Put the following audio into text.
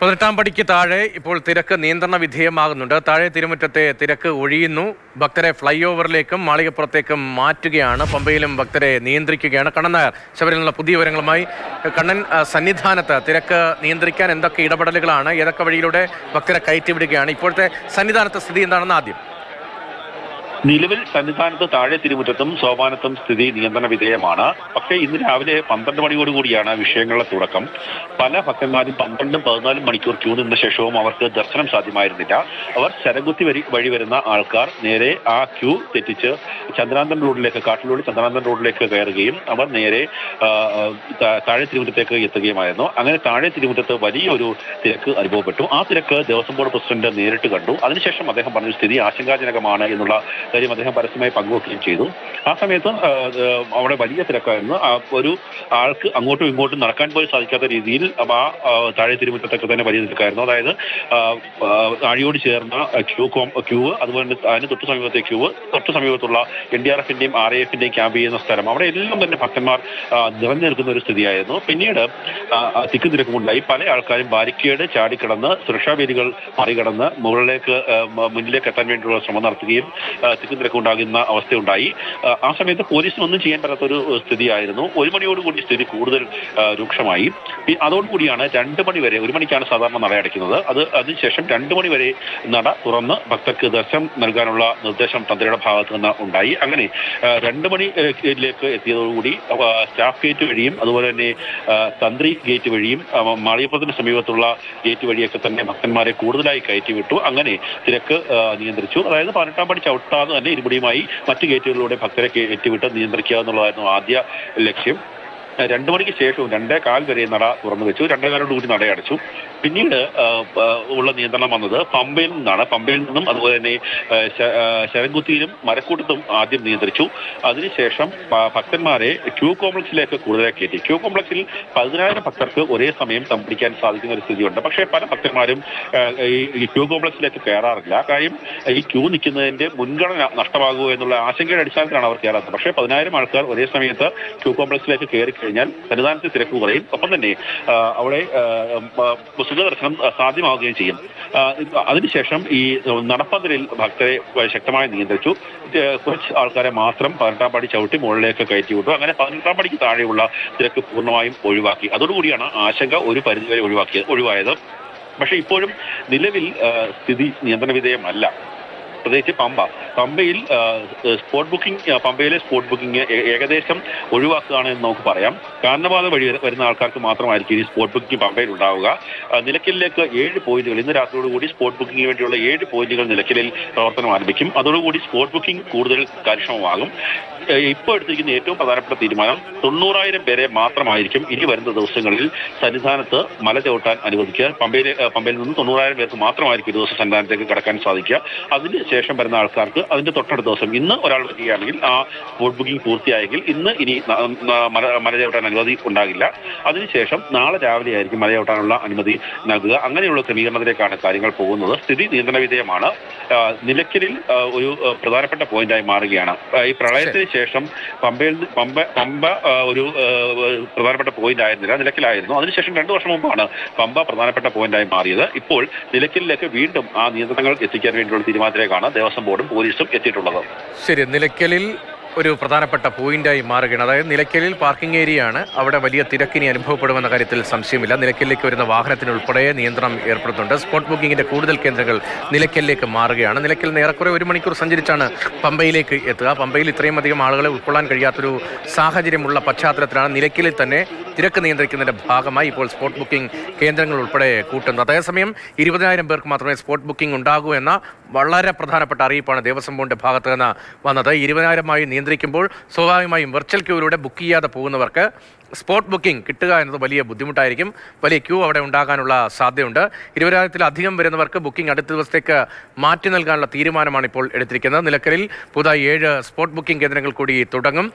18-ാം പടിക്ക് താഴെ ഇപ്പോൾ തിരക്ക് നിയന്ത്രണ വിധേയമാകുന്നുണ്ട്. താഴെ തിരുമുറ്റത്തെ തിരക്ക് ഒഴിയുന്നു. ഭക്തരെ ഫ്ലൈ ഓവറിലേക്കും മാളികപ്പുറത്തേക്കും മാറ്റുകയാണ്. പമ്പയിലും ഭക്തരെ നിയന്ത്രിക്കുകയാണ്. കണ്ണൻ നായർ ശബരിമല പുതിയ വിവരങ്ങളുമായി. കണ്ണൻ, സന്നിധാനത്ത് തിരക്ക് നിയന്ത്രിക്കാൻ എന്തൊക്കെ ഇടപെടലുകളാണ്, ഏതൊക്കെ വഴിയിലൂടെ ഭക്തരെ കയറ്റിവിടുകയാണ്? ഇപ്പോഴത്തെ സന്നിധാനത്തെ സ്ഥിതി എന്താണെന്ന് ആദ്യം. നിലവിൽ സന്നിധാനത്ത് താഴെ തിരുമുറ്റത്തും സോപാനത്തും സ്ഥിതി നിയന്ത്രണ വിധേയമാണ്. പക്ഷേ ഇന്ന് രാവിലെ 12 മണിയോടുകൂടിയാണ് വിഷയങ്ങളുടെ തുടക്കം. പല ഭക്തന്മാരും 12-14 മണിക്കൂർ ക്യൂ നിന്ന ശേഷവും അവർക്ക് ദർശനം സാധ്യമായിരുന്നില്ല. അവർ ശരംകുത്തി വഴി വരുന്ന ആൾക്കാർ നേരെ ആ ക്യൂ തെറ്റിച്ച് ചന്ദ്രാന്തൻ റോഡിലേക്ക്, കാട്ടിലൂടെ ചന്ദ്രാന്തൻ റോഡിലേക്ക് കയറുകയും അവർ നേരെ താഴെ തിരുമുറ്റത്തേക്ക് എത്തുകയുമായിരുന്നു. അങ്ങനെ താഴെ തിരുമുറ്റത്ത് വലിയൊരു തിരക്ക് അനുഭവപ്പെട്ടു. ആ തിരക്ക് ദേവസ്വം ബോർഡ് പ്രസിഡന്റ് നേരിട്ട് കണ്ടു. അതിനുശേഷം അദ്ദേഹം പറഞ്ഞു സ്ഥിതി ആശങ്കാജനകമാണ് എന്നുള്ള കാര്യം അദ്ദേഹം പരസ്യമായി പങ്കുവെക്കുകയും ചെയ്തു. ആ സമയത്ത് അവിടെ വലിയ തിരക്കായിരുന്നു. ഒരു ആൾക്ക് അങ്ങോട്ടും ഇങ്ങോട്ടും നടക്കാൻ പോലും സാധിക്കാത്ത രീതിയിൽ ആ താഴെ തിരുമുറ്റത്തൊക്കെ തന്നെ വലിയ തിരക്കായിരുന്നു. അതായത് അഴിയോട് ചേർന്ന ക്യൂ, അതുപോലെ അതിന് തൊട്ട് സമീപത്തെ ക്യൂ, തൊട്ട് സമീപത്തുള്ള NDRFന്റെയും RAFന്റെയും ക്യാമ്പ് ചെയ്യുന്ന സ്ഥലം, അവിടെ എല്ലാം തന്നെ ഭക്തന്മാർ നിറഞ്ഞു നിൽക്കുന്ന ഒരു സ്ഥിതിയായിരുന്നു. പിന്നീട് തിക്കും തിരക്കുമുണ്ടായി. പല ആൾക്കാരും ബാരിക്കേഡ് ചാടിക്കടന്ന് സുരക്ഷാ വേദികൾ മറികടന്ന് മുന്നിലേക്ക് എത്താൻ വേണ്ടിയുള്ള ശ്രമം നടത്തുകയും തിക്കും തിരക്കുണ്ടാകുന്ന അവസ്ഥയുണ്ടായി. ആ സമയത്ത് പോലീസിനൊന്നും ചെയ്യാൻ പറ്റാത്തൊരു സ്ഥിതിയായിരുന്നു. 1 മണിയോടുകൂടി സ്ഥിതി കൂടുതൽ രൂക്ഷമായി. അതോടുകൂടിയാണ് 2 മണി വരെ, 1 മണിക്കാണ് സാധാരണ നട അടയ്ക്കുന്നത്, അതിനുശേഷം 2 മണി വരെ നട തുറന്ന് ഭക്തർക്ക് ദർശനം നൽകാനുള്ള നിർദ്ദേശം തന്ത്രിയുടെ ഭാഗത്ത് നിന്ന് ഉണ്ടായി. അങ്ങനെ 2 മണിയിലേക്ക് എത്തിയതോടുകൂടി സ്റ്റാഫ് ഗേറ്റ് വഴിയും അതുപോലെ തന്നെ തന്ത്രി ഗേറ്റ് വഴിയും മാളികപ്പുറത്തിന് സമീപത്തുള്ള ഗേറ്റ് വഴിയൊക്കെ തന്നെ ഭക്തന്മാരെ കൂടുതലായി കയറ്റിവിട്ടു. അങ്ങനെ തിരക്ക് നിയന്ത്രിച്ചു. അതായത് 18-ാം പടി ചവിട്ടാതെ തന്നെ ഇരുപടിയുമായി മറ്റു ഗേറ്റുകളിലൂടെ ഭക്തരെ കയറ്റിവിട്ട് നിയന്ത്രിക്കുക എന്നുള്ളതായിരുന്നു ആദ്യ ലക്ഷ്യം. 2 മണിക്ക് ശേഷവും 2:15 വരെ നട തുറന്നു വെച്ചു. 2:15 നട അടച്ചു. പിന്നീട് ഉള്ള നിയന്ത്രണം വന്നത് പമ്പയിൽ നിന്നാണ്. പമ്പയിൽ നിന്നും അതുപോലെ തന്നെ ശരംകുത്തിയിലും മരക്കൂട്ടത്തും ആദ്യം നിയന്ത്രിച്ചു. അതിനുശേഷം ഭക്തന്മാരെ ക്യൂ കോംപ്ലക്സിലേക്ക് കൂടുതലായി കയറ്റി. ക്യൂ കോംപ്ലക്സിൽ 10,000 ഭക്തർക്ക് ഒരേ സമയം തമ്പടിക്കാൻ സാധിക്കുന്ന ഒരു സ്ഥിതിയുണ്ട്. പക്ഷേ പല ഭക്തന്മാരും ഈ ക്യൂ കോംപ്ലക്സിലേക്ക് കയറാറില്ല. കാര്യം ഈ ക്യൂ നിൽക്കുന്നതിന്റെ മുൻഗണന നഷ്ടമാകുമോ എന്നുള്ള ആശങ്കയുടെ അടിസ്ഥാനത്തിലാണ് അവർ കയറാത്തത്. പക്ഷേ 10,000 ആൾക്കാർ ഒരേ സമയത്ത് ക്യൂ കോംപ്ലക്സിലേക്ക് കയറി കഴിഞ്ഞാൽ സന്നിധാനത്തെ തിരക്ക് കുറയും. ഒപ്പം തന്നെ അവിടെ സുഖദർശനം സാധ്യമാവുകയും ചെയ്യും. അതിനുശേഷം ഈ നടപ്പന്തലിൽ ഭക്തരെ ശക്തമായി നിയന്ത്രിച്ചു. കുറച്ച് ആൾക്കാരെ മാത്രം 18-ാം പടി ചവിട്ടി മുകളിലേക്ക് കയറ്റി വിട്ടു. അങ്ങനെ 18-ാം പടിക്ക് താഴെയുള്ള തിരക്ക് പൂർണ്ണമായും ഒഴിവാക്കി. അതോടുകൂടിയാണ് ആശങ്ക ഒരു പരിധിവരെ ഒഴിവായത്. പക്ഷേ ഇപ്പോഴും നിലവിൽ സ്ഥിതി നിയന്ത്രണ വിധേയമല്ല. പ്രത്യേകിച്ച് പമ്പയിൽ പമ്പയിലെ സ്പോട്ട് ബുക്കിംഗ് ഏകദേശം ഒഴിവാക്കുകയാണ് എന്ന് നമുക്ക് പറയാം. കാരണപാത വഴി വരുന്ന ആൾക്കാർക്ക് മാത്രമായിരിക്കും ഈ സ്പോട്ട് ബുക്കിംഗ് പമ്പയിൽ ഉണ്ടാവുക. നിലയ്ക്കലിലേക്ക് 7 പോയിന്റുകൾ, ഇന്ന് രാത്രിയോടുകൂടി സ്പോട്ട് ബുക്കിംഗിന് വേണ്ടിയുള്ള 7 പോയിന്റുകൾ നിലയ്ക്കലിൽ പ്രവർത്തനം ആരംഭിക്കും. അതോടുകൂടി സ്പോട്ട് ബുക്കിംഗ് കൂടുതൽ കാര്യക്ഷമമാകും. ഇപ്പോൾ എടുത്തിരിക്കുന്ന ഏറ്റവും പ്രധാനപ്പെട്ട തീരുമാനം 90,000 പേരെ മാത്രമായിരിക്കും ഇനി വരുന്ന ദിവസങ്ങളിൽ സന്നിധാനത്ത് മല ചവിട്ടാൻ അനുവദിക്കുക. പമ്പയിൽ നിന്ന് 90,000 പേർക്ക് മാത്രമായിരിക്കും ഒരു ദിവസം സന്നിധാനത്തേക്ക് കടക്കാൻ സാധിക്കുക. അതിനുശേഷം വരുന്ന ആൾക്കാർക്ക് അതിന്റെ തൊട്ടടുത്ത ദിവസം, ഇന്ന് ഒരാൾ വരികയാണെങ്കിൽ ആ സ്പോട്ട് ബുക്കിംഗ് പൂർത്തിയായെങ്കിൽ ഇനി മല ചവിട്ടാൻ അനുമതി ഉണ്ടാകില്ല. അതിനുശേഷം നാളെ രാവിലെ ആയിരിക്കും മല ചവിട്ടാനുള്ള അനുമതി നൽകുക. അങ്ങനെയുള്ള ക്രമീകരണത്തിലേക്കാണ് കാര്യങ്ങൾ പോകുന്നത്. സ്ഥിതി നിയന്ത്രണ വിധേയമാണ്. നിലയ്ക്കലിൽ ഒരു പ്രധാനപ്പെട്ട പോയിന്റായി മാറുകയാണ്. ഈ പ്രളയത്തിന് ശേഷം പമ്പ ഒരു പ്രധാനപ്പെട്ട പോയിന്റ് ആയിരുന്നില്ല, നിലയ്ക്കലായിരുന്നു. അതിനുശേഷം 2 വർഷം മുമ്പാണ് പമ്പ പ്രധാനപ്പെട്ട പോയിന്റായി മാറിയത്. ഇപ്പോൾ നിലയ്ക്കലിലേക്ക് വീണ്ടും ആ നിയന്ത്രണങ്ങൾ എത്തിക്കാൻ വേണ്ടിയുള്ള തീരുമാനത്തിലേക്കാണ് ദേവസ്വം ബോർഡും പോലീസും എത്തിയിട്ടുള്ളത്. ശരി, നിലയ്ക്കലിൽ ഒരു പ്രധാനപ്പെട്ട പോയിന്റായി മാറുകയാണ്. അതായത് നിലയ്ക്കലിൽ പാർക്കിംഗ് ഏരിയയാണ്. അവിടെ വലിയ തിരക്കിനി അനുഭവപ്പെടുമെന്ന കാര്യത്തിൽ സംശയമില്ല. നിലയ്ക്കലിലേക്ക് വരുന്ന വാഹനത്തിന് ഉൾപ്പെടെ നിയന്ത്രണം ഏർപ്പെടുത്തുന്നുണ്ട്. സ്പോട്ട് ബുക്കിങ്ങിന്റെ കൂടുതൽ കേന്ദ്രങ്ങൾ നിലയ്ക്കലിലേക്ക് മാറുകയാണ്. നിലയ്ക്കൽ ഏറെക്കുറെ 1 മണിക്കൂർ സഞ്ചരിച്ചാണ് പമ്പയിലേക്ക് എത്തുക. പമ്പയിൽ ഇത്രയും അധികം ആളുകളെ ഉൾക്കൊള്ളാൻ കഴിയാത്തൊരു സാഹചര്യമുള്ള പശ്ചാത്തലത്തിലാണ് നിലയ്ക്കലിൽ തന്നെ തിരക്ക് നിയന്ത്രിക്കുന്നതിന്റെ ഭാഗമായി ഇപ്പോൾ സ്പോട്ട് ബുക്കിംഗ് കേന്ദ്രങ്ങൾ ഉൾപ്പെടെ കൂട്ടുന്നത്. അതേസമയം 20,000 പേർക്ക് മാത്രമേ സ്പോട്ട് ബുക്കിംഗ് ഉണ്ടാകൂ എന്ന വളരെ പ്രധാനപ്പെട്ട അറിയിപ്പാണ് ദേവസ്വം ബോർഡിന്റെ ഭാഗത്ത് നിന്ന് വന്നത്. 20,000 നിയന്ത്രിക്കുമ്പോൾ സ്വാഭാവികമായും വെർച്വൽ ക്യൂവിലൂടെ ബുക്ക് ചെയ്യാതെ പോകുന്നവർക്ക് സ്പോട്ട് ബുക്കിംഗ് കിട്ടുക എന്നത് വലിയ ബുദ്ധിമുട്ടായിരിക്കും. വലിയ ക്യൂ അവിടെ ഉണ്ടാകാനുള്ള സാധ്യതയുണ്ട്. 20,000-ത്തിലധികം വരുന്നവർക്ക് ബുക്കിംഗ് അടുത്ത ദിവസത്തേക്ക് മാറ്റി നൽകാനുള്ള തീരുമാനമാണ് ഇപ്പോൾ എടുത്തിരിക്കുന്നത്. നിലയ്ക്കലിൽ പുതുതായി 7 സ്പോട്ട് ബുക്കിംഗ് കേന്ദ്രങ്ങൾ കൂടി തുടങ്ങും.